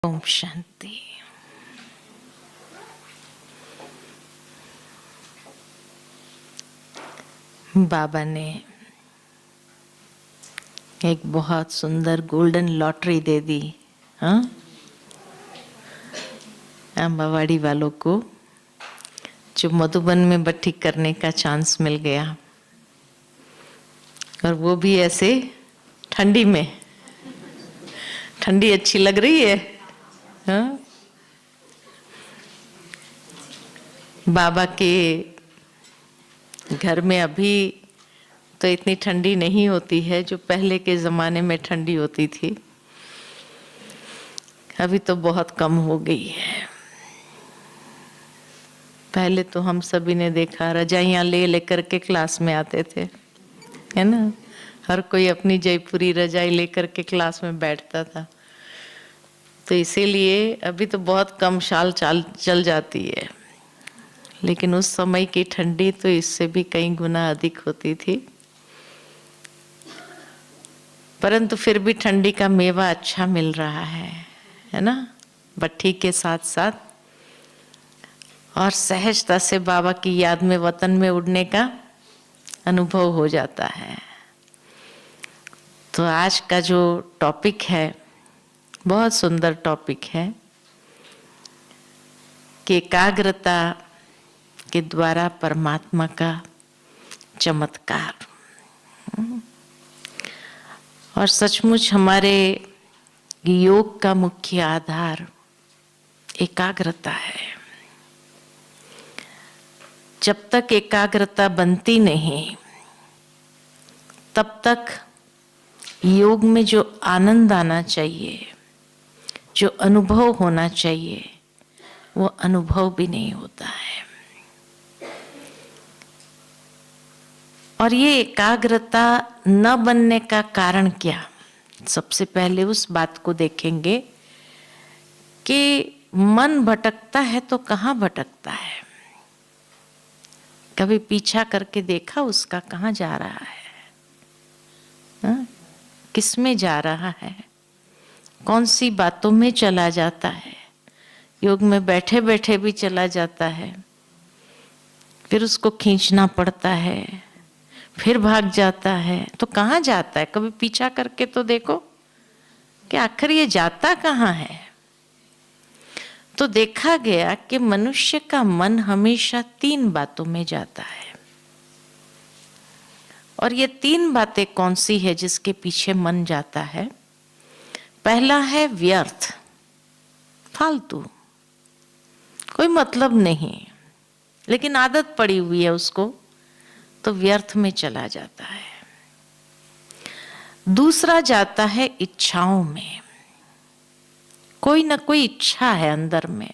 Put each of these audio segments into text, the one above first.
ओम शांति। बाबा ने एक बहुत सुंदर गोल्डन लॉटरी दे दी। हाँ, अम्बावाड़ी वालों को जो मधुबन में भट्टी करने का चांस मिल गया, और वो भी ऐसे ठंडी में। ठंडी अच्छी लग रही है। हाँ, बाबा के घर में अभी तो इतनी ठंडी नहीं होती है जो पहले के ज़माने में ठंडी होती थी। अभी तो बहुत कम हो गई है। पहले तो हम सभी ने देखा, रजाइयाँ ले लेकर के क्लास में आते थे, है ना। हर कोई अपनी जयपुरी रजाई लेकर के क्लास में बैठता था। तो इसीलिए अभी तो बहुत कम शाल चल जाती है, लेकिन उस समय की ठंडी तो इससे भी कई गुना अधिक होती थी। परंतु फिर भी ठंडी का मेवा अच्छा मिल रहा है ना। भट्टी के साथ साथ और सहजता से बाबा की याद में वतन में उड़ने का अनुभव हो जाता है। तो आज का जो टॉपिक है बहुत सुंदर टॉपिक है कि एकाग्रता के द्वारा परमात्मा का चमत्कार। और सचमुच हमारे योग का मुख्य आधार एकाग्रता है। जब तक एकाग्रता बनती नहीं तब तक योग में जो आनंद आना चाहिए, जो अनुभव होना चाहिए, वो अनुभव भी नहीं होता है। और ये एकाग्रता न बनने का कारण क्या? सबसे पहले उस बात को देखेंगे कि मन भटकता है तो कहाँ भटकता है। कभी पीछा करके देखा उसका, कहाँ जा रहा है? हाँ? किस में जा रहा है? कौन सी बातों में चला जाता है? योग में बैठे बैठे भी चला जाता है, फिर उसको खींचना पड़ता है, फिर भाग जाता है। तो कहाँ जाता है? कभी पीछा करके तो देखो कि आखिर ये जाता कहाँ है। तो देखा गया कि मनुष्य का मन हमेशा 3 बातों में जाता है। और ये 3 बातें कौन सी है जिसके पीछे मन जाता है? पहला है व्यर्थ, फालतू, कोई मतलब नहीं, लेकिन आदत पड़ी हुई है उसको, तो व्यर्थ में चला जाता है। दूसरा जाता है इच्छाओं में। कोई ना कोई इच्छा है अंदर में,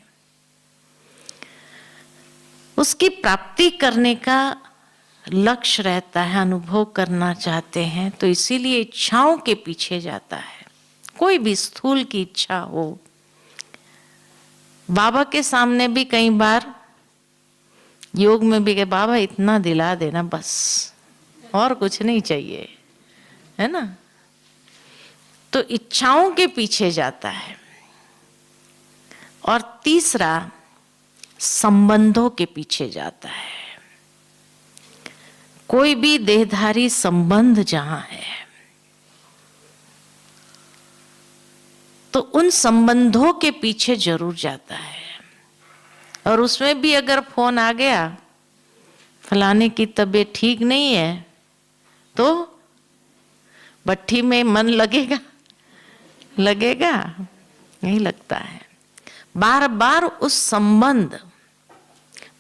उसकी प्राप्ति करने का लक्ष्य रहता है, अनुभव करना चाहते हैं, तो इसीलिए इच्छाओं के पीछे जाता है। कोई भी स्थूल की इच्छा हो। बाबा के सामने भी कई बार योग में भी, बाबा इतना दिला देना बस, और कुछ नहीं चाहिए, है ना। तो इच्छाओं के पीछे जाता है। और तीसरा संबंधों के पीछे जाता है। कोई भी देहधारी संबंध जहां है तो उन संबंधों के पीछे जरूर जाता है। और उसमें भी अगर फोन आ गया, फलाने की तबीयत ठीक नहीं है, तो भट्टी में मन लगेगा? लगेगा? नहीं लगता है। बार बार उस संबंध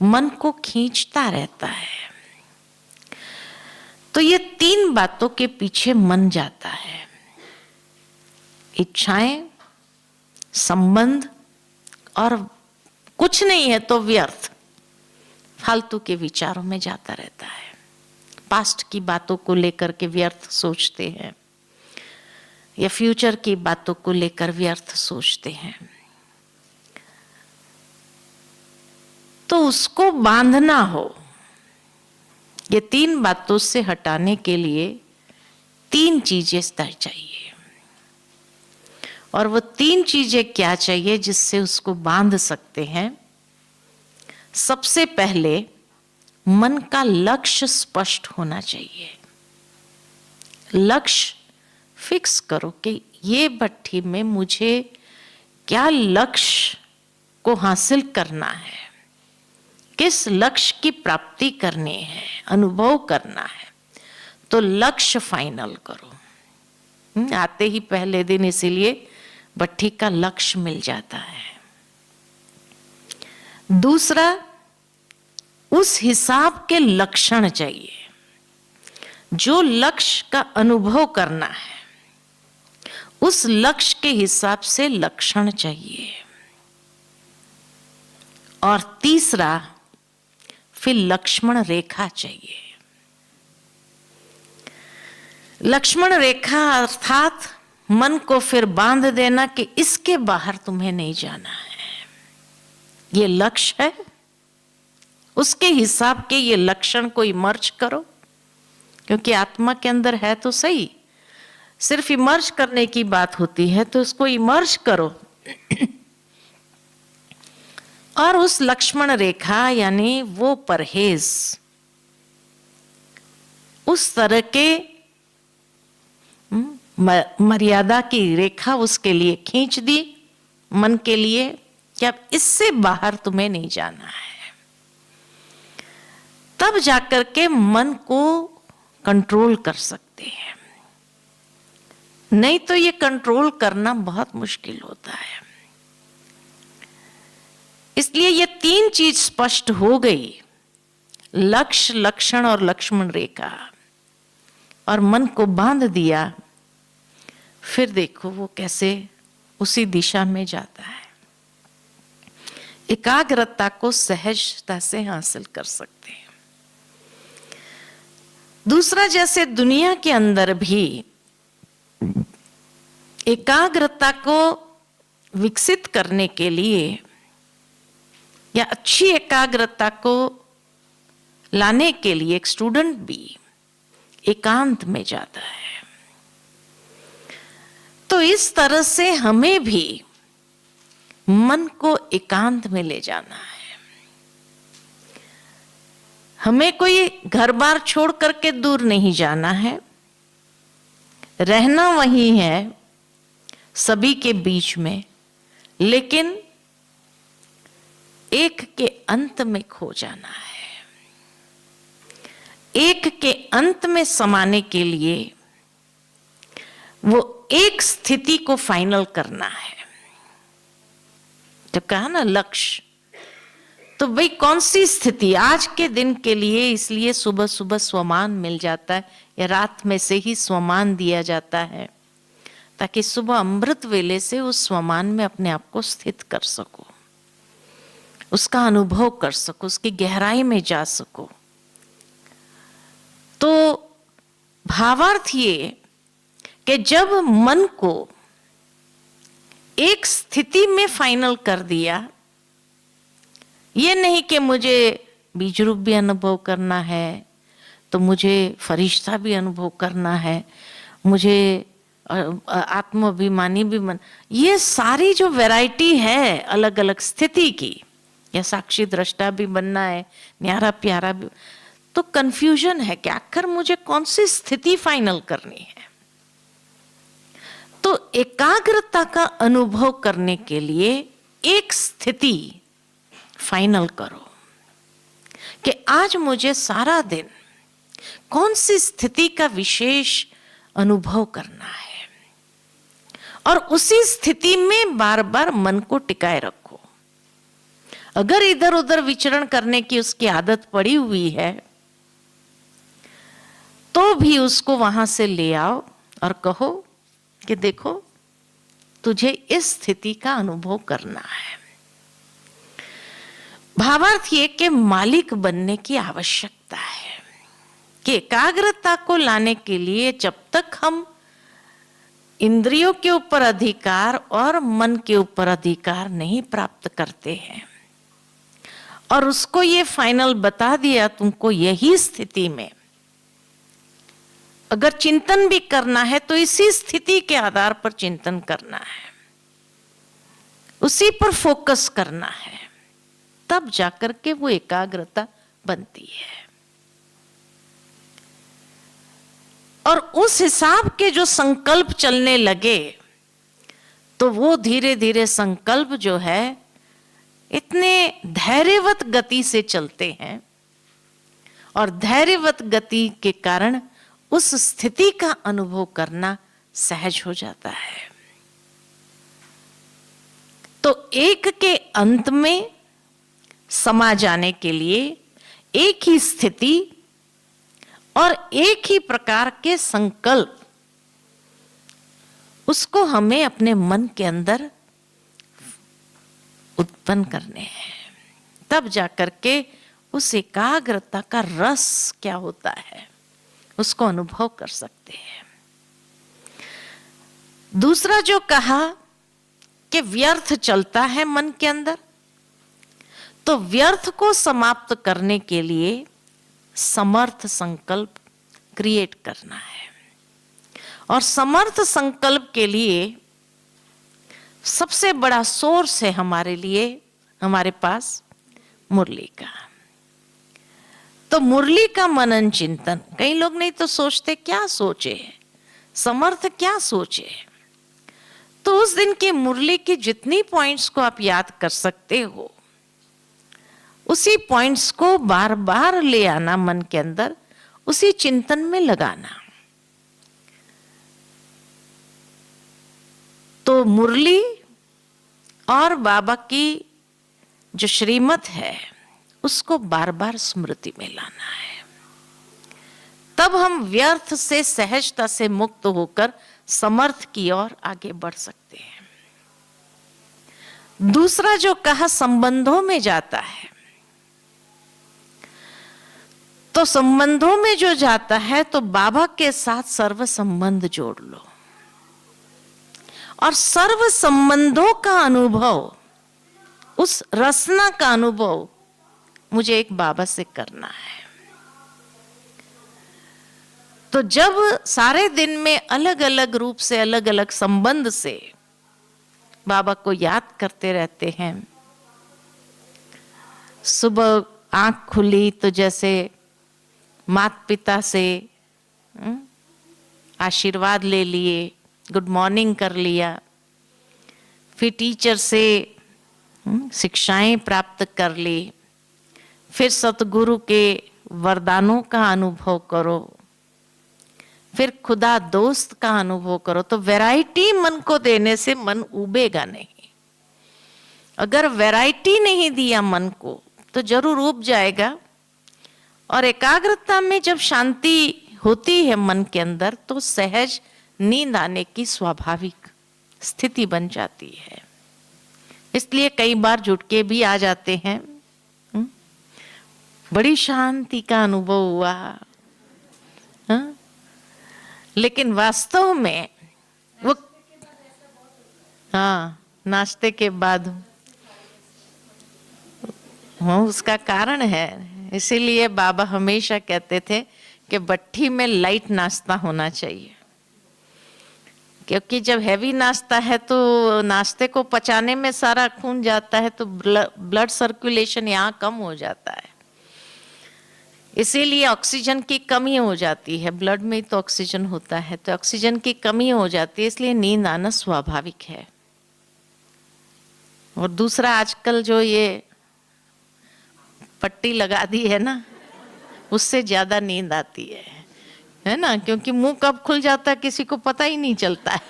मन को खींचता रहता है। तो ये 3 बातों के पीछे मन जाता है। इच्छाएं, संबंध, और कुछ नहीं है तो व्यर्थ, फालतू के विचारों में जाता रहता है। पास्ट की बातों को लेकर के व्यर्थ सोचते हैं, या फ्यूचर की बातों को लेकर व्यर्थ सोचते हैं। तो उसको बांधना हो, ये 3 बातों से हटाने के लिए 3 चीजें चाहिए। और वो 3 चीजें क्या चाहिए जिससे उसको बांध सकते हैं? सबसे पहले मन का लक्ष्य स्पष्ट होना चाहिए। लक्ष्य फिक्स करो कि ये भट्ठी में मुझे क्या लक्ष्य को हासिल करना है, किस लक्ष्य की प्राप्ति करनी है, अनुभव करना है, तो लक्ष्य फाइनल करो। आते ही पहले दिन इसीलिए भट्ठी का लक्ष्य मिल जाता है। दूसरा, उस हिसाब के लक्षण चाहिए। जो लक्ष्य का अनुभव करना है उस लक्ष्य के हिसाब से लक्षण चाहिए। और तीसरा, फिर लक्ष्मण रेखा चाहिए। लक्ष्मण रेखा अर्थात मन को फिर बांध देना कि इसके बाहर तुम्हें नहीं जाना है। ये लक्ष्य है, उसके हिसाब के ये लक्षण को इमर्ज करो, क्योंकि आत्मा के अंदर है तो सही, सिर्फ इमर्ज करने की बात होती है, तो उसको इमर्ज करो। और उस लक्ष्मण रेखा यानी वो परहेज, उस तरह के मर्यादा की रेखा उसके लिए खींच दी मन के लिए कि अब इससे बाहर तुम्हें नहीं जाना है। तब जाकर के मन को कंट्रोल कर सकते हैं, नहीं तो ये कंट्रोल करना बहुत मुश्किल होता है। इसलिए ये 3 चीज स्पष्ट हो गई, लक्ष्य, लक्षण और लक्ष्मण रेखा, और मन को बांध दिया, फिर देखो वो कैसे उसी दिशा में जाता है। एकाग्रता को सहजता से हासिल कर सकते हैं। दूसरा, जैसे दुनिया के अंदर भी एकाग्रता को विकसित करने के लिए या अच्छी एकाग्रता को लाने के लिए एक स्टूडेंट भी एकांत में जाता है, तो इस तरह से हमें भी मन को एकांत में ले जाना है। हमें कोई घर बार छोड़ करके दूर नहीं जाना है, रहना वही है सभी के बीच में, लेकिन एक के अंत में खो जाना है। एक के अंत में समाने के लिए वो एक स्थिति को फाइनल करना है। तो कहा ना लक्ष्य, तो भाई कौन सी स्थिति आज के दिन के लिए, इसलिए सुबह सुबह स्वमान मिल जाता है या रात में से ही स्वमान दिया जाता है, ताकि सुबह अमृत वेले से उस स्वमान में अपने आप को स्थित कर सको, उसका अनुभव कर सको, उसकी गहराई में जा सको। तो भावार्थ ये कि जब मन को एक स्थिति में फाइनल कर दिया, ये नहीं कि मुझे बीज रूप भी अनुभव करना है, तो मुझे फरिश्ता भी अनुभव करना है, मुझे आत्माभिमानी भी मन, ये सारी जो वैरायटी है अलग अलग स्थिति की, या साक्षी दृष्टा भी बनना है, न्यारा प्यारा भी, तो कंफ्यूजन है कि आखिर मुझे कौन सी स्थिति फाइनल करनी है। तो एकाग्रता का अनुभव करने के लिए एक स्थिति फाइनल करो कि आज मुझे सारा दिन कौन सी स्थिति का विशेष अनुभव करना है, और उसी स्थिति में बार बार मन को टिकाए रखो। अगर इधर उधर विचरण करने की उसकी आदत पड़ी हुई है तो भी उसको वहां से ले आओ और कहो कि देखो तुझे इस स्थिति का अनुभव करना है। भावार्थ ये कि मालिक बनने की आवश्यकता है कि एकाग्रता को लाने के लिए जब तक हम इंद्रियों के ऊपर अधिकार और मन के ऊपर अधिकार नहीं प्राप्त करते हैं, और उसको ये फाइनल बता दिया तुमको यही स्थिति में अगर चिंतन भी करना है तो इसी स्थिति के आधार पर चिंतन करना है। उसी पर फोकस करना है, तब जाकर के वो एकाग्रता बनती है। और उस हिसाब के जो संकल्प चलने लगे तो वो धीरे धीरे संकल्प जो है इतने धैर्यवत गति से चलते हैं, और धैर्यवत गति के कारण उस स्थिति का अनुभव करना सहज हो जाता है। तो एक के अंत में समा जाने के लिए एक ही स्थिति और एक ही प्रकार के संकल्प, उसको हमें अपने मन के अंदर उत्पन्न करने हैं, तब जाकर के उस एकाग्रता का रस क्या होता है उसको अनुभव कर सकते हैं। दूसरा जो कहा कि व्यर्थ चलता है मन के अंदर, तो व्यर्थ को समाप्त करने के लिए समर्थ संकल्प क्रिएट करना है। और समर्थ संकल्प के लिए सबसे बड़ा सोर्स है हमारे लिए, हमारे पास मुरली का। तो मुरली का मनन चिंतन, कई लोग नहीं तो सोचते क्या सोचे, समर्थ क्या सोचे। तो उस दिन की मुरली की जितनी पॉइंट्स को आप याद कर सकते हो, उसी पॉइंट्स को बार बार ले आना मन के अंदर, उसी चिंतन में लगाना। तो मुरली और बाबा की जो श्रीमत है उसको बार बार स्मृति में लाना है, तब हम व्यर्थ से सहजता से मुक्त होकर समर्थ की ओर आगे बढ़ सकते हैं। दूसरा जो कहा संबंधों में जाता है, तो संबंधों में जो जाता है तो बाबा के साथ सर्व संबंध जोड़ लो, और सर्व संबंधों का अनुभव, उस रसना का अनुभव मुझे एक बाबा से करना है। तो जब सारे दिन में अलग अलग रूप से, अलग अलग संबंध से बाबा को याद करते रहते हैं, सुबह आंख खुली तो जैसे माता पिता से आशीर्वाद ले लिए, गुड मॉर्निंग कर लिया, फिर टीचर से शिक्षाएं प्राप्त कर ली, फिर सतगुरु के वरदानों का अनुभव करो, फिर खुदा दोस्त का अनुभव करो। तो वैरायटी मन को देने से मन उबेगा नहीं। अगर वैरायटी नहीं दिया मन को तो जरूर उब जाएगा। और एकाग्रता में जब शांति होती है मन के अंदर, तो सहज नींद आने की स्वाभाविक स्थिति बन जाती है। इसलिए कई बार झुटके भी आ जाते हैं, बड़ी शांति का अनुभव हुआ, लेकिन वास्तव में वो नाश्ते के बाद उसका कारण है। इसीलिए बाबा हमेशा कहते थे कि भट्ठी में लाइट नाश्ता होना चाहिए, क्योंकि जब हैवी नाश्ता है तो नाश्ते को पचाने में सारा खून जाता है, तो ब्लड सर्कुलेशन यहाँ कम हो जाता है, इसीलिए ऑक्सीजन की कमी हो जाती है। ब्लड में तो ऑक्सीजन होता है, तो ऑक्सीजन की कमी हो जाती है, इसलिए नींद आना स्वाभाविक है। और दूसरा, आजकल जो ये पट्टी लगा दी है ना, उससे ज्यादा नींद आती है ना, क्योंकि मुंह कब खुल जाता है किसी को पता ही नहीं चलता है,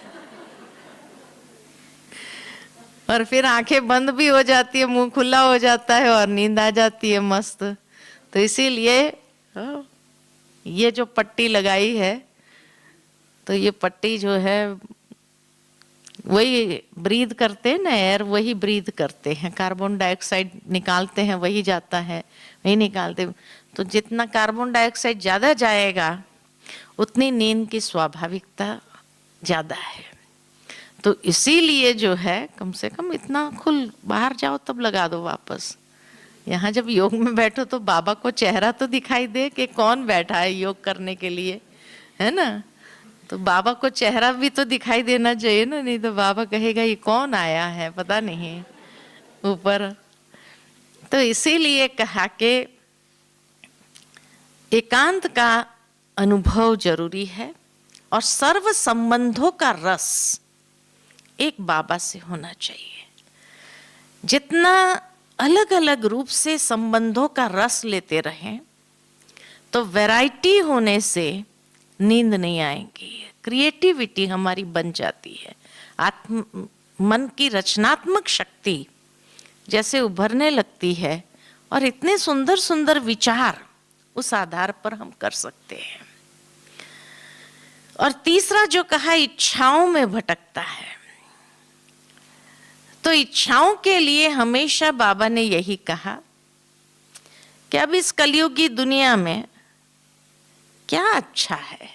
और फिर आंखें बंद भी हो जाती है, मुंह खुला हो जाता है और नींद आ जाती है मस्त। तो इसीलिए ये जो पट्टी लगाई है, तो ये पट्टी जो है वही ब्रीद करते हैं ना, एयर वही ब्रीद करते हैं, कार्बन डाइऑक्साइड निकालते हैं वही जाता है, वही निकालते। तो जितना कार्बन डाइऑक्साइड ज्यादा जाएगा उतनी नींद की स्वाभाविकता ज्यादा है। तो इसीलिए जो है कम से कम इतना खुल, बाहर जाओ तब लगा दो वापस। यहाँ जब योग में बैठो तो बाबा को चेहरा तो दिखाई दे कि कौन बैठा है योग करने के लिए, है ना। तो बाबा को चेहरा भी तो दिखाई देना चाहिए ना, नहीं तो बाबा कहेगा ये कौन आया है पता नहीं ऊपर। तो इसीलिए कहा कि एकांत का अनुभव जरूरी है और सर्व संबंधों का रस एक बाबा से होना चाहिए। जितना अलग अलग रूप से संबंधों का रस लेते रहें तो वैरायटी होने से नींद नहीं आएगी, क्रिएटिविटी हमारी बन जाती है, मन की रचनात्मक शक्ति जैसे उभरने लगती है और इतने सुंदर सुंदर विचार उस आधार पर हम कर सकते हैं। और तीसरा जो कहा, इच्छाओं में भटकता है, तो इच्छाओं के लिए हमेशा बाबा ने यही कहा कि अब इस कलयुगी दुनिया में क्या अच्छा है,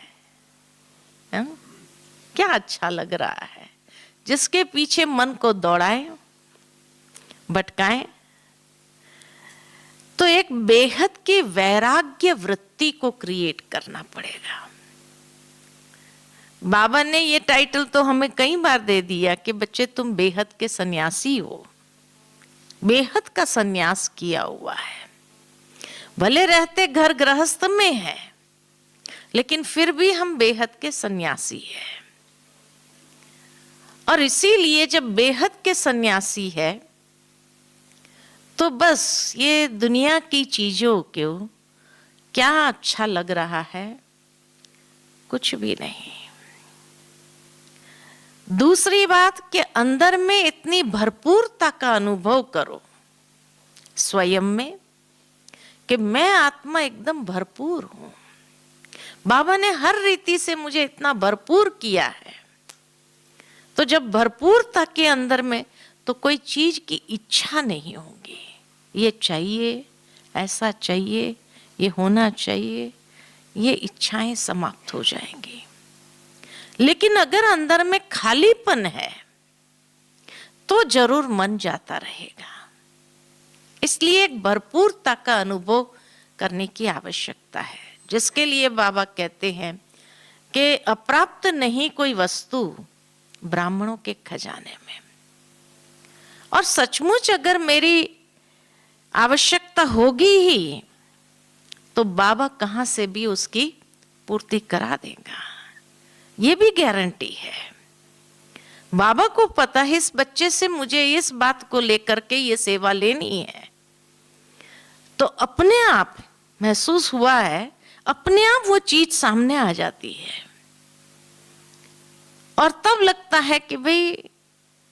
क्या अच्छा लग रहा है, जिसके पीछे मन को दौड़ाए भटकाएं, तो एक बेहद की वैराग्य वृत्ति को क्रिएट करना पड़ेगा। बाबा ने ये टाइटल तो हमें कई बार दे दिया कि बच्चे तुम बेहद के सन्यासी हो, बेहद का सन्यास किया हुआ है। भले रहते घर गृहस्थ में है लेकिन फिर भी हम बेहद के सन्यासी हैं। और इसीलिए जब बेहद के सन्यासी है तो बस ये दुनिया की चीजों को क्या अच्छा लग रहा है, कुछ भी नहीं। दूसरी बात कि अंदर में इतनी भरपूरता का अनुभव करो स्वयं में कि मैं आत्मा एकदम भरपूर हूं। बाबा ने हर रीति से मुझे इतना भरपूर किया है, तो जब भरपूरता के अंदर में तो कोई चीज की इच्छा नहीं होगी, ये चाहिए, ऐसा चाहिए, ये होना चाहिए, ये इच्छाएं समाप्त हो जाएंगी। लेकिन अगर अंदर में खालीपन है तो जरूर मन जाता रहेगा। इसलिए एक भरपूरता का अनुभव करने की आवश्यकता है, जिसके लिए बाबा कहते हैं कि अप्राप्त नहीं कोई वस्तु ब्राह्मणों के खजाने में। और सचमुच अगर मेरी आवश्यकता होगी ही तो बाबा कहां से भी उसकी पूर्ति करा देगा, ये भी गारंटी है। बाबा को पता है इस बच्चे से मुझे इस बात को लेकर के ये सेवा लेनी है, तो अपने आप महसूस हुआ है, अपने आप वो चीज सामने आ जाती है। और तब लगता है कि भाई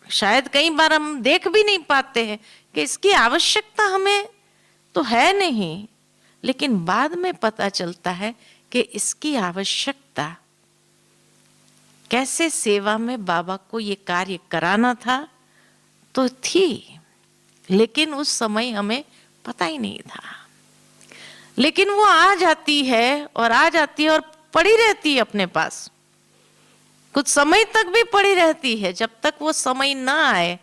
शायद कई बार हम देख भी नहीं पाते हैं कि इसकी आवश्यकता हमें तो है नहीं, लेकिन बाद में पता चलता है कि इसकी आवश्यकता कैसे सेवा में बाबा को ये कार्य कराना था तो थी, लेकिन उस समय हमें पता ही नहीं था। लेकिन वो आ जाती है और आ जाती है और पड़ी रहती है अपने पास, कुछ समय तक भी पड़ी रहती है। जब तक वो समय ना आए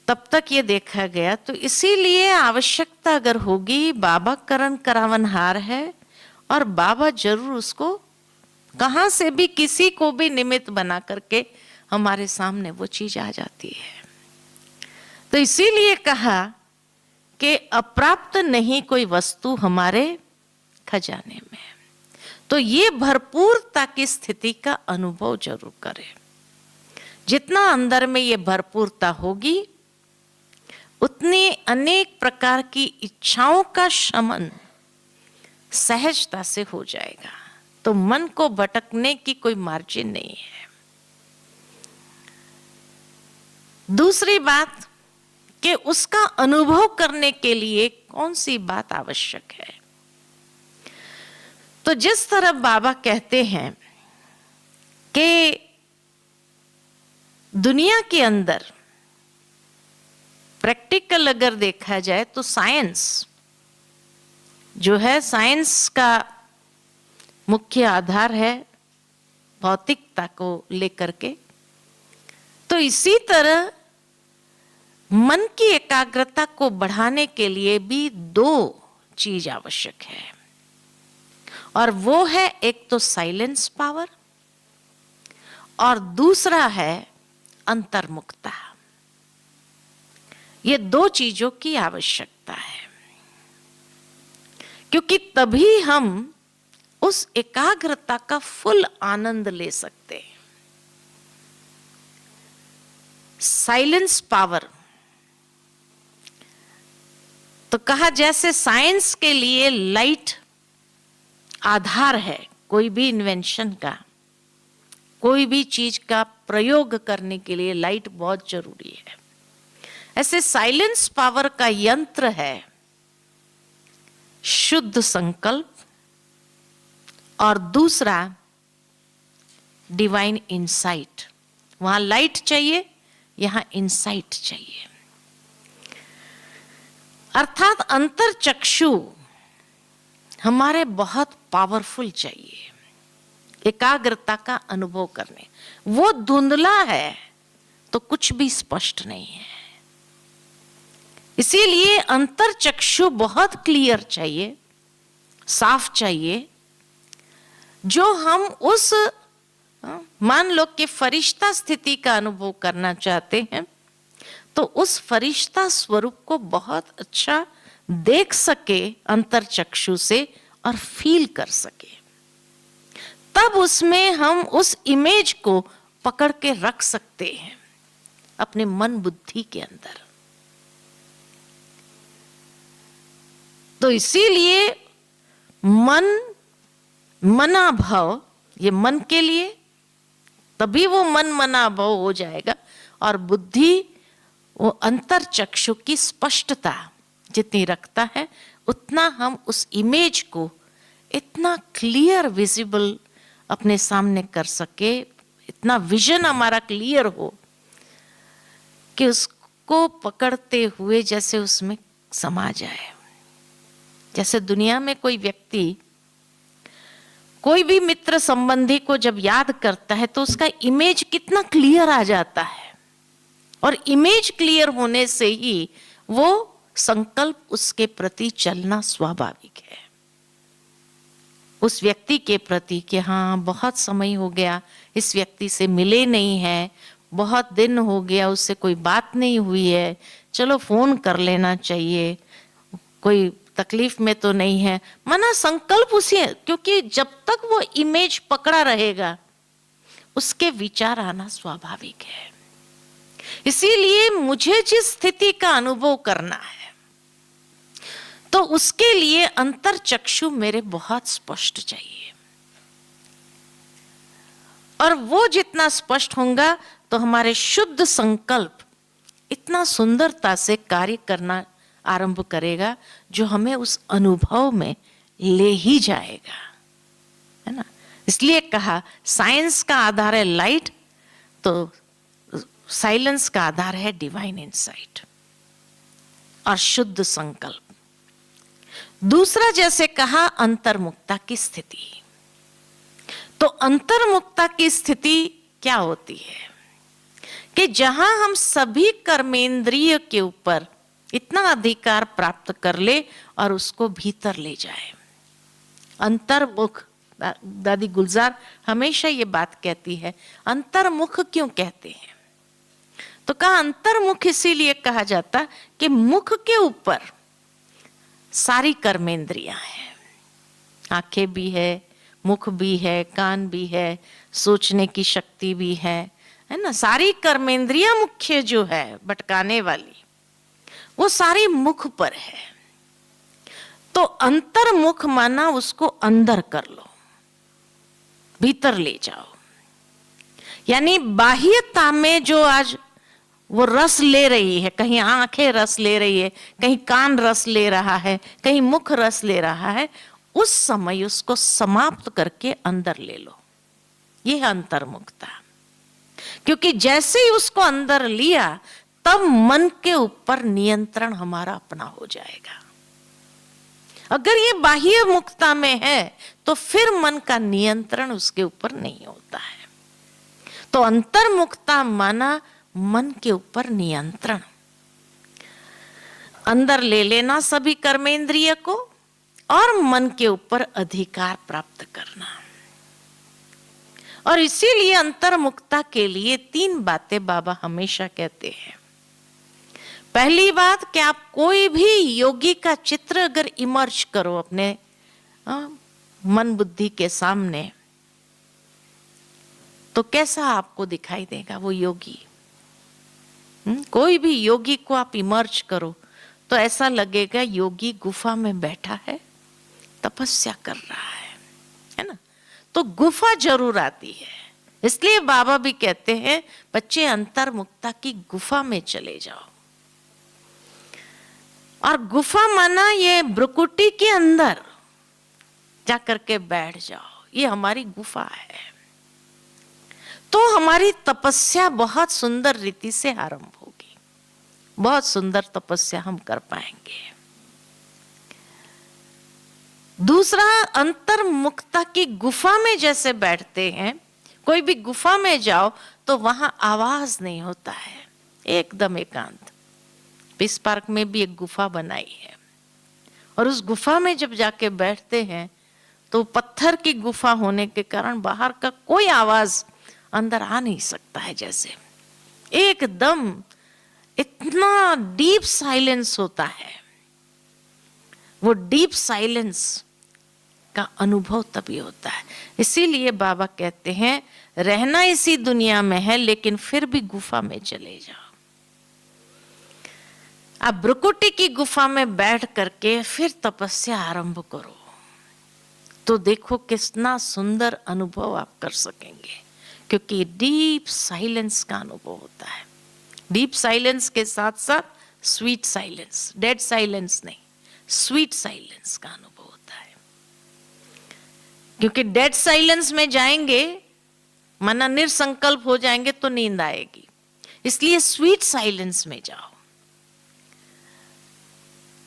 तब तक ये देखा गया। तो इसीलिए आवश्यकता अगर होगी, बाबा करण करावनहार है और बाबा जरूर उसको कहां से भी किसी को भी निमित्त बना करके हमारे सामने वो चीज आ जाती है। तो इसीलिए कहा कि अप्राप्त नहीं कोई वस्तु हमारे खजाने में। तो ये भरपूरता की स्थिति का अनुभव जरूर करें। जितना अंदर में ये भरपूरता होगी उतनी अनेक प्रकार की इच्छाओं का शमन सहजता से हो जाएगा, तो मन को भटकने की कोई मार्जिन नहीं है। दूसरी बात कि उसका अनुभव करने के लिए कौन सी बात आवश्यक है। तो जिस तरह बाबा कहते हैं कि दुनिया के अंदर प्रैक्टिकल अगर देखा जाए तो साइंस जो है, साइंस का मुख्य आधार है भौतिकता को लेकर के, तो इसी तरह मन की एकाग्रता को बढ़ाने के लिए भी दो चीज आवश्यक है, और वो है एक तो साइलेंस पावर और दूसरा है अंतर्मुखता। ये दो चीजों की आवश्यकता है, क्योंकि तभी हम उस एकाग्रता का फुल आनंद ले सकते हैं। साइलेंस पावर, तो कहा जैसे साइंस के लिए लाइट आधार है, कोई भी इन्वेंशन का, कोई भी चीज का प्रयोग करने के लिए लाइट बहुत जरूरी है, ऐसे साइलेंस पावर का यंत्र है शुद्ध संकल्प, और दूसरा डिवाइन इंसाइट। वहां लाइट चाहिए, यहां इंसाइट चाहिए, अर्थात अंतर चक्षु हमारे बहुत पावरफुल चाहिए एकाग्रता का अनुभव करने। वो धुंधला है तो कुछ भी स्पष्ट नहीं है, इसीलिए अंतर चक्षु बहुत क्लियर चाहिए, साफ चाहिए, जो हम उस मान लो कि फरिश्ता स्थिति का अनुभव करना चाहते हैं, तो उस फरिश्ता स्वरूप को बहुत अच्छा देख सके अंतर चक्षु से और फील कर सके, तब उसमें हम उस इमेज को पकड़ के रख सकते हैं अपने मन बुद्धि के अंदर। तो इसीलिए मन, मनाभाव, ये मन के लिए, तभी वो मन मनाभाव हो जाएगा, और बुद्धि वो अंतर चक्षु की स्पष्टता जितनी रखता है, उतना हम उस इमेज को इतना क्लियर विजिबल अपने सामने कर सके, इतना विजन हमारा क्लियर हो कि उसको पकड़ते हुए जैसे उसमें समा जाए। जैसे दुनिया में कोई व्यक्ति कोई भी मित्र संबंधी को जब याद करता है तो उसका इमेज कितना क्लियर आ जाता है, और इमेज क्लियर होने से ही वो संकल्प उसके प्रति चलना स्वाभाविक है, उस व्यक्ति के प्रति कि हाँ बहुत समय हो गया इस व्यक्ति से मिले नहीं है, बहुत दिन हो गया उससे कोई बात नहीं हुई है, चलो फोन कर लेना चाहिए, कोई तकलीफ में तो नहीं है। माना संकल्प उसी, क्योंकि जब तक वो इमेज पकड़ा रहेगा उसके विचार आना स्वाभाविक है। इसीलिए मुझे जिस स्थिति का अनुभव करना है तो उसके लिए अंतर चक्षु मेरे बहुत स्पष्ट चाहिए, और वो जितना स्पष्ट होगा तो हमारे शुद्ध संकल्प इतना सुंदरता से कार्य करना आरंभ करेगा जो हमें उस अनुभव में ले ही जाएगा, है ना। इसलिए कहा साइंस का आधार है लाइट, तो साइलेंस का आधार है डिवाइन इंसाइट और शुद्ध संकल्प। दूसरा जैसे कहा अंतर्मुखता की स्थिति, तो अंतर्मुखता की स्थिति क्या होती है कि जहां हम सभी कर्मेंद्रिय के ऊपर इतना अधिकार प्राप्त कर ले और उसको भीतर ले जाए। अंतर्मुख, दादी गुलजार हमेशा ये बात कहती है, अंतर्मुख क्यों कहते हैं? तो कहा अंतर्मुख इसीलिए कहा जाता कि मुख के ऊपर सारी कर्मेंद्रियां हैं, आंखें भी है, मुख भी है, कान भी है, सोचने की शक्ति भी है ना। सारी कर्मेंद्रियां मुख्य जो है भटकाने वाली, वो सारी मुख पर है। तो अंतर्मुख माना उसको अंदर कर लो, भीतर ले जाओ, यानी बाह्यता में जो आज वो रस ले रही है, कहीं आंखें रस ले रही है, कहीं कान रस ले रहा है, कहीं मुख रस ले रहा है, उस समय उसको समाप्त करके अंदर ले लो। ये है अंतर्मुखता। क्योंकि जैसे ही उसको अंदर लिया तब मन के ऊपर नियंत्रण हमारा अपना हो जाएगा। अगर ये बाह्य मुक्ता में है तो फिर मन का नियंत्रण उसके ऊपर नहीं होता है। तो अंतर्मुखता माना मन के ऊपर नियंत्रण, अंदर ले लेना सभी कर्मेंद्रिय को और मन के ऊपर अधिकार प्राप्त करना। और इसीलिए अंतर्मुखता के लिए 3 बातें बाबा हमेशा कहते हैं। पहली बात कि आप कोई भी योगी का चित्र अगर इमर्ज करो अपने मन बुद्धि के सामने, तो कैसा आपको दिखाई देगा वो योगी। कोई भी योगी को आप इमर्ज करो तो ऐसा लगेगा योगी गुफा में बैठा है, तपस्या कर रहा है ना। तो गुफा जरूर आती है। इसलिए बाबा भी कहते हैं बच्चे अंतर्मुखता की गुफा में चले जाओ। और गुफा माना ये भ्रुकुटी के अंदर जाकर के बैठ जाओ, ये हमारी गुफा है। तो हमारी तपस्या बहुत सुंदर रीति से आरंभ होगी, बहुत सुंदर तपस्या हम कर पाएंगे। दूसरा, अंतर्मुखता की गुफा में जैसे बैठते हैं, कोई भी गुफा में जाओ तो वहां आवाज नहीं होता है, एकदम एकांत। पीस पार्क में भी एक गुफा बनाई है, और उस गुफा में जब जाके बैठते हैं तो पत्थर की गुफा होने के कारण बाहर का कोई आवाज अंदर आ नहीं सकता है। जैसे एकदम इतना डीप साइलेंस होता है, वो डीप साइलेंस का अनुभव तभी होता है। इसीलिए बाबा कहते हैं रहना इसी दुनिया में है, लेकिन फिर भी गुफा में चले जाओ। आप भ्रुकुटी की गुफा में बैठ करके फिर तपस्या आरंभ करो, तो देखो कितना सुंदर अनुभव आप कर सकेंगे, क्योंकि डीप साइलेंस का अनुभव होता है। डीप साइलेंस के साथ साथ स्वीट साइलेंस, डेड साइलेंस नहीं, स्वीट साइलेंस का अनुभव होता है। क्योंकि डेड साइलेंस में जाएंगे, मना निर्संकल्प हो जाएंगे तो नींद आएगी। इसलिए स्वीट साइलेंस में जाओ।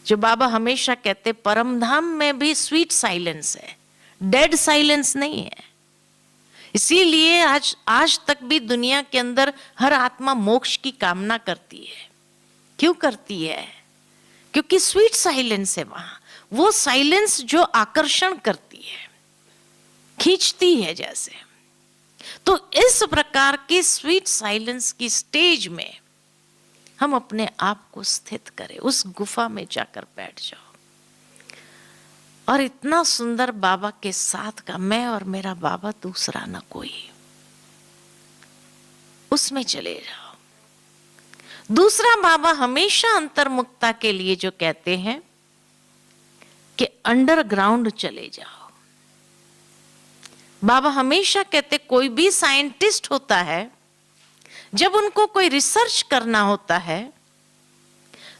जो बाबा हमेशा कहते परम धाम में भी स्वीट साइलेंस है, डेड साइलेंस नहीं है। इसीलिए आज तक भी दुनिया के अंदर हर आत्मा मोक्ष की कामना करती है। क्यों करती है? क्योंकि स्वीट साइलेंस है वहां, वो साइलेंस जो आकर्षण करती है, खींचती है जैसे। तो इस प्रकार की स्वीट साइलेंस की स्टेज में हम अपने आप को स्थित करें, उस गुफा में जाकर बैठ जाओ। और इतना सुंदर बाबा के साथ का मैं और मेरा बाबा दूसरा ना कोई, उसमें चले जाओ। दूसरा, बाबा हमेशा अंतर्मुखता के लिए जो कहते हैं कि अंडरग्राउंड चले जाओ। बाबा हमेशा कहते कोई भी साइंटिस्ट होता है, जब उनको कोई रिसर्च करना होता है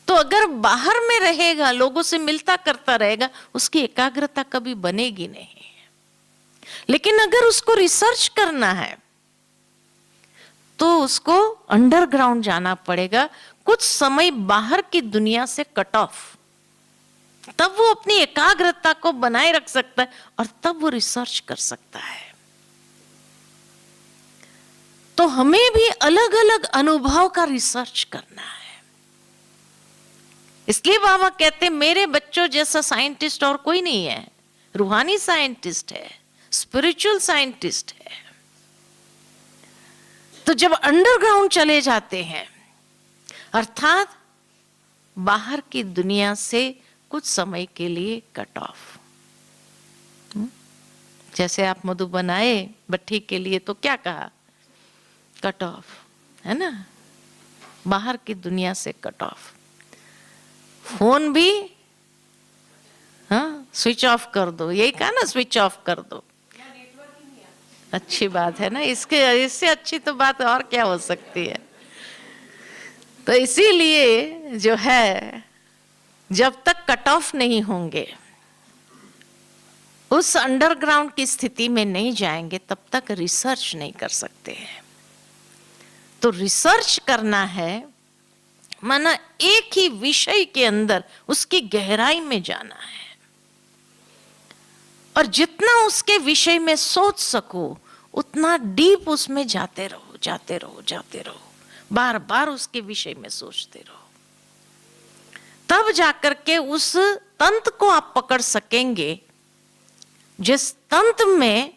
तो अगर बाहर में रहेगा, लोगों से मिलता करता रहेगा, उसकी एकाग्रता कभी बनेगी नहीं। लेकिन अगर उसको रिसर्च करना है तो उसको अंडरग्राउंड जाना पड़ेगा, कुछ समय बाहर की दुनिया से कट ऑफ, तब वो अपनी एकाग्रता को बनाए रख सकता है और तब वो रिसर्च कर सकता है। तो हमें भी अलग अलग अनुभव का रिसर्च करना है। इसलिए बाबा कहते मेरे बच्चों जैसा साइंटिस्ट और कोई नहीं है। रूहानी साइंटिस्ट है, स्पिरिचुअल साइंटिस्ट है। तो जब अंडरग्राउंड चले जाते हैं, अर्थात बाहर की दुनिया से कुछ समय के लिए कट ऑफ, जैसे आप मधु बनाए भट्टी के लिए तो क्या कहा, कट ऑफ, है ना, बाहर की दुनिया से कट ऑफ। फोन भी हाँ स्विच ऑफ कर दो, यही कहा ना, स्विच ऑफ कर दो। अच्छी बात है ना, इससे अच्छी तो बात और क्या हो सकती है। तो इसीलिए जो है, जब तक कट ऑफ नहीं होंगे, उस अंडरग्राउंड की स्थिति में नहीं जाएंगे, तब तक रिसर्च नहीं कर सकते हैं। तो रिसर्च करना है माना एक ही विषय के अंदर उसकी गहराई में जाना है, और जितना उसके विषय में सोच सको उतना डीप उसमें जाते रहो, जाते रहो, जाते रहो, बार बार उसके विषय में सोचते रहो। तब जाकर के उस तंत्र को आप पकड़ सकेंगे जिस तंत्र में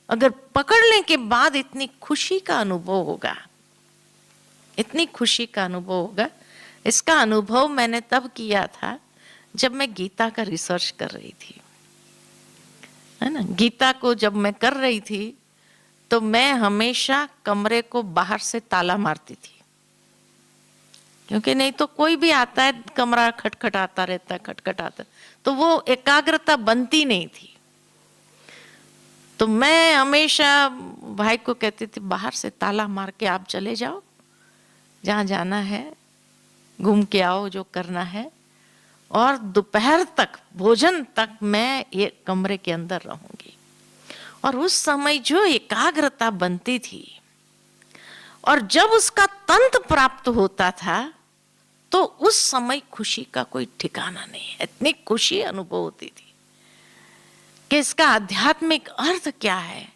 अगर पकड़ने के बाद इतनी खुशी का अनुभव होगा, इतनी खुशी का अनुभव होगा। इसका अनुभव मैंने तब किया था जब मैं गीता का रिसर्च कर रही थी, है ना। गीता को जब मैं कर रही थी तो मैं हमेशा कमरे को बाहर से ताला मारती थी, क्योंकि नहीं तो कोई भी आता है, कमरा खटखटाता रहता है, खटखटाता, तो वो एकाग्रता बनती नहीं थी। तो मैं हमेशा भाई को कहती थी, बाहर से ताला मार के आप चले जाओ, जहाँ जाना है घूम के आओ, जो करना है, और दोपहर तक, भोजन तक मैं ये कमरे के अंदर रहूंगी। और उस समय जो एकाग्रता बनती थी, और जब उसका तंत्र प्राप्त होता था, तो उस समय खुशी का कोई ठिकाना नहीं है। इतनी खुशी अनुभव होती थी कि इसका आध्यात्मिक अर्थ क्या है।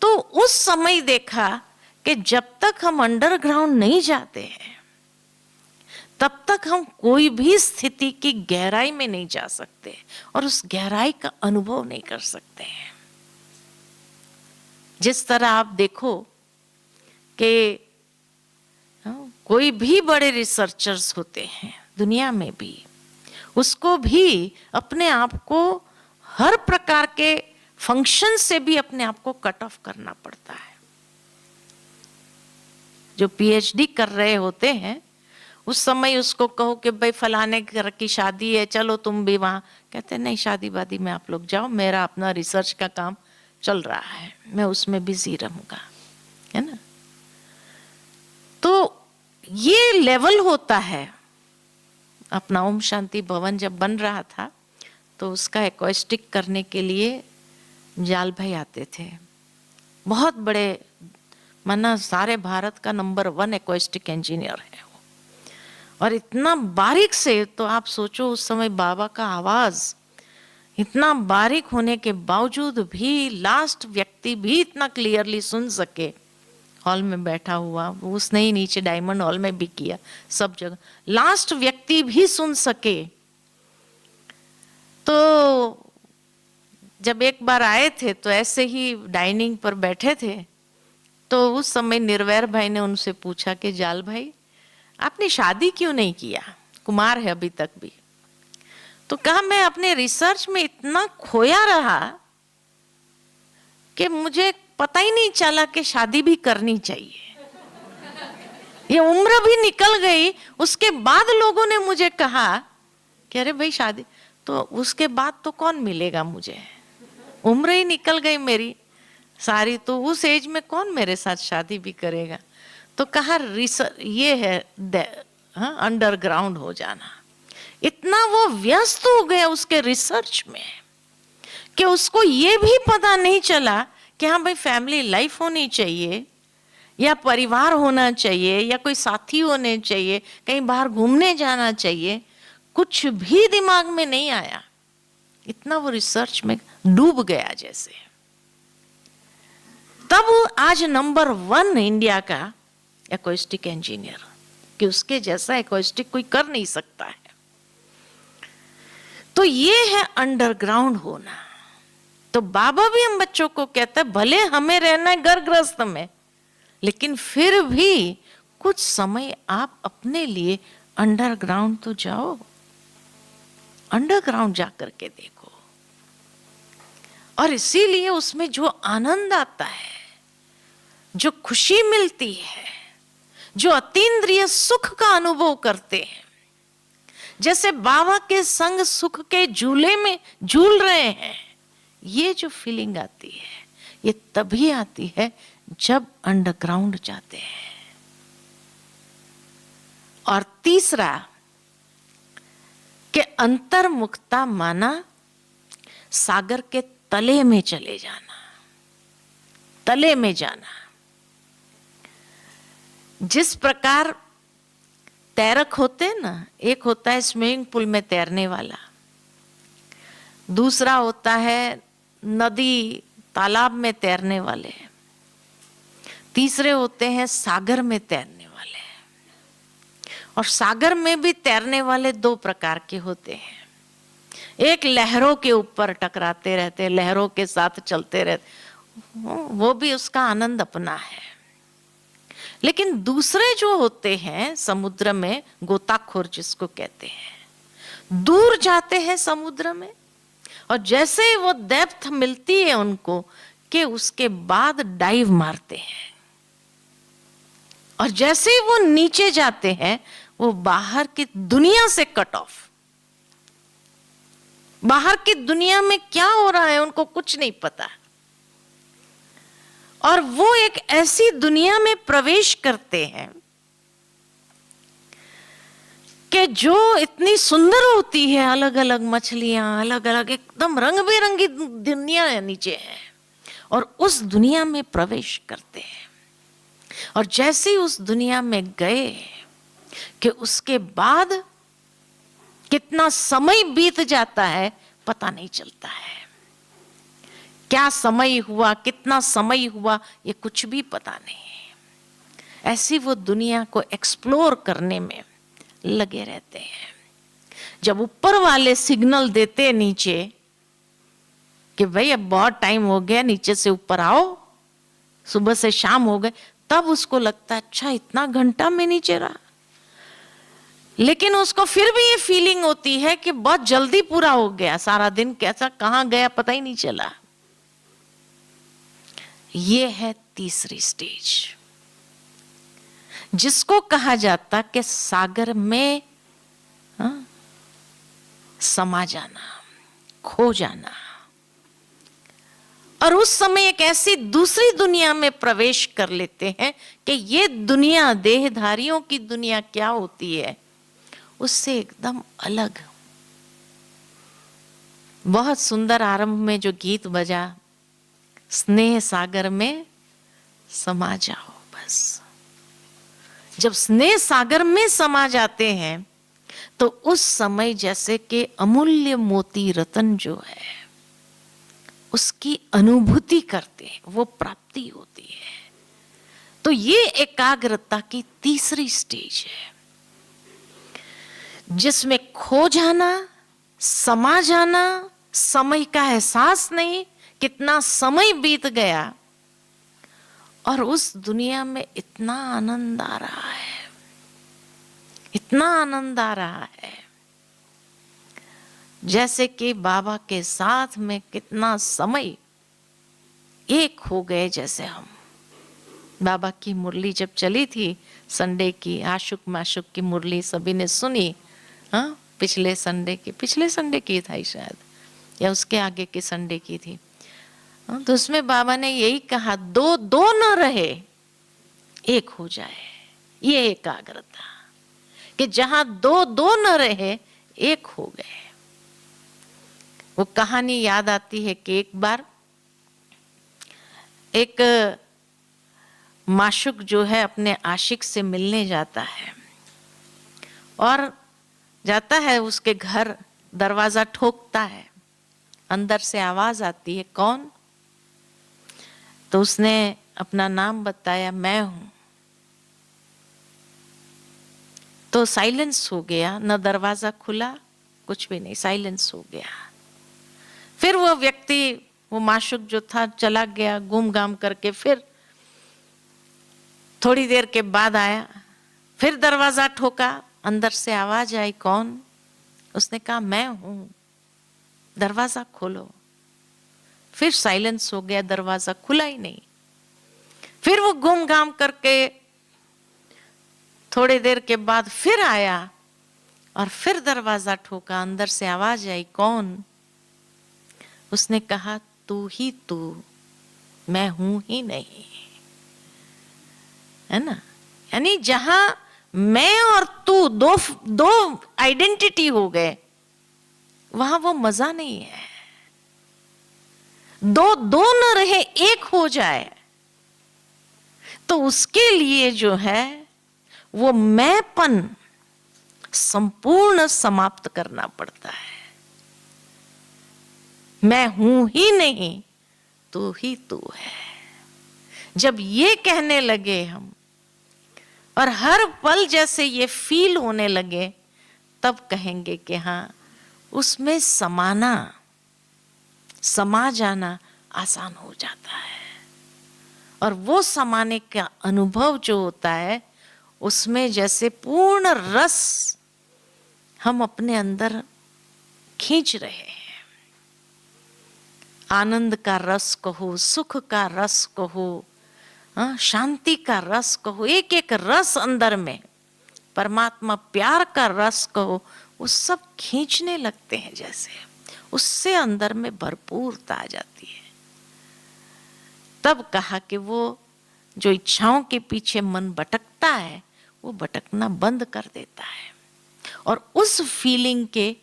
तो उस समय देखा कि जब तक हम अंडरग्राउंड नहीं जाते हैं, तब तक हम कोई भी स्थिति की गहराई में नहीं जा सकते और उस गहराई का अनुभव नहीं कर सकते हैं। जिस तरह आप देखो कि कोई भी बड़े रिसर्चर्स होते हैं दुनिया में भी, उसको भी अपने आप को हर प्रकार के फंक्शन से भी अपने आप को कट ऑफ करना पड़ता है। जो पीएचडी कर रहे होते हैं, उस समय उसको कहो कि भाई फलाने घर की शादी है, चलो तुम भी वहां, कहते नहीं, शादी वादी में आप लोग जाओ, मेरा अपना रिसर्च का काम चल रहा है, मैं उसमें बिजी रहूंगा, है ना। तो ये लेवल होता है। अपना ओम शांति भवन जब बन रहा था तो उसका एक्वास्टिक करने के लिए जाल भाई आते थे, बहुत बड़े, माना सारे भारत का नंबर 1 एक्वास्टिक इंजीनियर है वो। और इतना बारीक से, तो आप सोचो उस समय बाबा का आवाज इतना बारीक होने के बावजूद भी लास्ट व्यक्ति भी इतना क्लियरली सुन सके, हॉल में बैठा हुआ, उसने ही नीचे डायमंड हॉल में भी किया, सब जगह लास्ट व्यक्ति भी सुन सके। तो जब एक बार आए थे तो ऐसे ही डाइनिंग पर बैठे थे, तो उस समय निर्वैर भाई ने उनसे पूछा कि जाल भाई आपने शादी क्यों नहीं किया, कुमार है अभी तक भी। तो कहा मैं अपने रिसर्च में इतना खोया रहा कि मुझे पता ही नहीं चला कि शादी भी करनी चाहिए। ये उम्र भी निकल गई, उसके बाद लोगों ने मुझे कहा कि अरे भाई शादी, तो उसके बाद तो कौन मिलेगा मुझे, उम्र ही निकल गई मेरी सारी, तो उस एज में कौन मेरे साथ शादी भी करेगा। तो कहा रिसर्च ये है, अंडरग्राउंड हो जाना। इतना वो व्यस्त हो गया उसके रिसर्च में कि उसको ये भी पता नहीं चला कि हाँ भाई फैमिली लाइफ होनी चाहिए, या परिवार होना चाहिए, या कोई साथी होने चाहिए, कहीं बाहर घूमने जाना चाहिए, कुछ भी दिमाग में नहीं आया। इतना वो रिसर्च में डूब गया जैसे। तब वो आज नंबर 1 इंडिया का एक्वास्टिक इंजीनियर, कि उसके जैसा एक्वास्टिक कोई कर नहीं सकता है। तो ये है अंडरग्राउंड होना। तो बाबा भी हम बच्चों को कहते हैं, भले हमें रहना है घर गृहस्थ में, लेकिन फिर भी कुछ समय आप अपने लिए अंडरग्राउंड तो जाओ, अंडरग्राउंड जा करके देखो। और इसीलिए उसमें जो आनंद आता है, जो खुशी मिलती है, जो अतीन्द्रिय सुख का अनुभव करते हैं, जैसे बाबा के संग सुख के झूले में झूल रहे हैं, ये जो फीलिंग आती है, ये तभी आती है जब अंडरग्राउंड जाते हैं। और तीसरा कि अंतर्मुखता माना सागर के तले में चले जाना, तले में जाना। जिस प्रकार तैरक होते हैं ना, एक होता है स्विमिंग पूल में तैरने वाला, दूसरा होता है नदी तालाब में तैरने वाले, तीसरे होते हैं सागर में तैरने वाले। और सागर में भी तैरने वाले 2 प्रकार के होते हैं। एक लहरों के ऊपर टकराते रहते, लहरों के साथ चलते रहते, वो भी उसका आनंद अपना है। लेकिन दूसरे जो होते हैं समुद्र में, गोताखोर जिसको कहते हैं, दूर जाते हैं समुद्र में, और जैसे ही वो डेप्थ मिलती है उनको कि उसके बाद डाइव मारते हैं, और जैसे ही वो नीचे जाते हैं वो बाहर की दुनिया से कट ऑफ, बाहर की दुनिया में क्या हो रहा है उनको कुछ नहीं पता, और वो एक ऐसी दुनिया में प्रवेश करते हैं कि जो इतनी सुंदर होती है, अलग अलग मछलियां, अलग अलग एकदम रंग बिरंगी दुनिया नीचे है, और उस दुनिया में प्रवेश करते हैं। और जैसे ही उस दुनिया में गए कि उसके बाद कितना समय बीत जाता है पता नहीं चलता है। क्या समय हुआ, कितना समय हुआ, ये कुछ भी पता नहीं है। ऐसी वो दुनिया को एक्सप्लोर करने में लगे रहते हैं। जब ऊपर वाले सिग्नल देते नीचे कि भाई अब बहुत टाइम हो गया, नीचे से ऊपर आओ, सुबह से शाम हो गए, तब उसको लगता है अच्छा इतना घंटा में नीचे रहा। लेकिन उसको फिर भी ये फीलिंग होती है कि बहुत जल्दी पूरा हो गया, सारा दिन कैसा कहां गया पता ही नहीं चला। ये है तीसरी स्टेज, जिसको कहा जाता कि सागर में समा जाना, खो जाना। और उस समय एक ऐसी दूसरी दुनिया में प्रवेश कर लेते हैं कि ये दुनिया, देहधारियों की दुनिया क्या होती है उससे एकदम अलग। बहुत सुंदर आरंभ में जो गीत बजा, स्नेह सागर में समा जाओ बस। जब स्नेह सागर में समा जाते हैं तो उस समय जैसे कि अमूल्य मोती रतन जो है उसकी अनुभूति करते हैं, वो प्राप्ति होती है। तो ये एकाग्रता की तीसरी स्टेज है, जिसमें खो जाना, समा जाना, समय का एहसास नहीं, कितना समय बीत गया, और उस दुनिया में इतना आनंद आ रहा है, इतना आनंद आ रहा है, जैसे कि बाबा के साथ में कितना समय एक हो गए। जैसे हम बाबा की मुरली जब चली थी संडे की, आशुक माशुक की मुरली सभी ने सुनी, हाँ पिछले संडे की था शायद, या उसके आगे के संडे की थी। तो उसमें बाबा ने यही कहा, दो दो न रहे एक हो जाए। ये एकाग्रता कि जहां दो दो न रहे एक हो गए। वो कहानी याद आती है कि एक बार एक माशुक जो है अपने आशिक से मिलने जाता है, और जाता है उसके घर, दरवाजा ठोकता है, अंदर से आवाज आती है, कौन? तो उसने अपना नाम बताया, मैं हूं। तो साइलेंस हो गया, न दरवाजा खुला, कुछ भी नहीं, साइलेंस हो गया। फिर वो व्यक्ति, वो माशुक जो था चला गया घूम घाम करके, फिर थोड़ी देर के बाद आया, फिर दरवाजा ठोका, अंदर से आवाज आई, कौन? उसने कहा मैं हूं, दरवाजा खोलो। फिर साइलेंस हो गया, दरवाजा खुला ही नहीं। फिर वो घूम घाम करके थोड़ी देर के बाद फिर आया और फिर दरवाजा ठोका, अंदर से आवाज आई, कौन? उसने कहा तू ही तू, मैं हूं ही नहीं। है ना? यानी जहां मैं और तू दो आइडेंटिटी हो गए, वहां वो मजा नहीं है। दो दो न रहे, एक हो जाए, तो उसके लिए जो है वो मैंपन संपूर्ण समाप्त करना पड़ता है। मैं हूं ही नहीं, तू ही तू है। जब ये कहने लगे हम, और हर पल जैसे ये फील होने लगे, तब कहेंगे कि हाँ, उसमें समाना, समा जाना आसान हो जाता है। और वो समाने का अनुभव जो होता है, उसमें जैसे पूर्ण रस हम अपने अंदर खींच रहे हैं। आनंद का रस कहो, सुख का रस कहो, शांति का रस कहो, एक एक रस अंदर में, परमात्मा प्यार का रस कहो, वो सब खींचने लगते हैं जैसे, उससे अंदर में भरपूरता आ जाती है। तब कहा कि वो जो इच्छाओं के पीछे मन भटकता है, वो भटकना बंद कर देता है। और उस फीलिंग के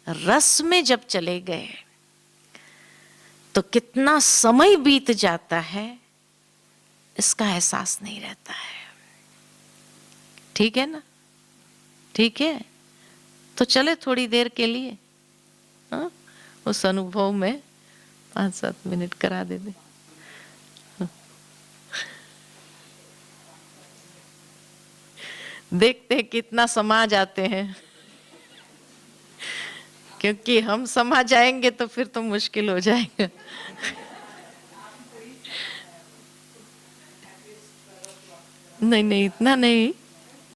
रस में जब चले गए तो कितना समय बीत जाता है इसका एहसास नहीं रहता है। ठीक है ना? ठीक है, तो चले थोड़ी देर के लिए, हाँ, उस अनुभव में 5-7 मिनट करा दे। देखते हैं कितना समा जाते हैं, क्योंकि हम समा जाएंगे तो फिर तो मुश्किल हो जाएगा। नहीं नहीं, इतना नहीं,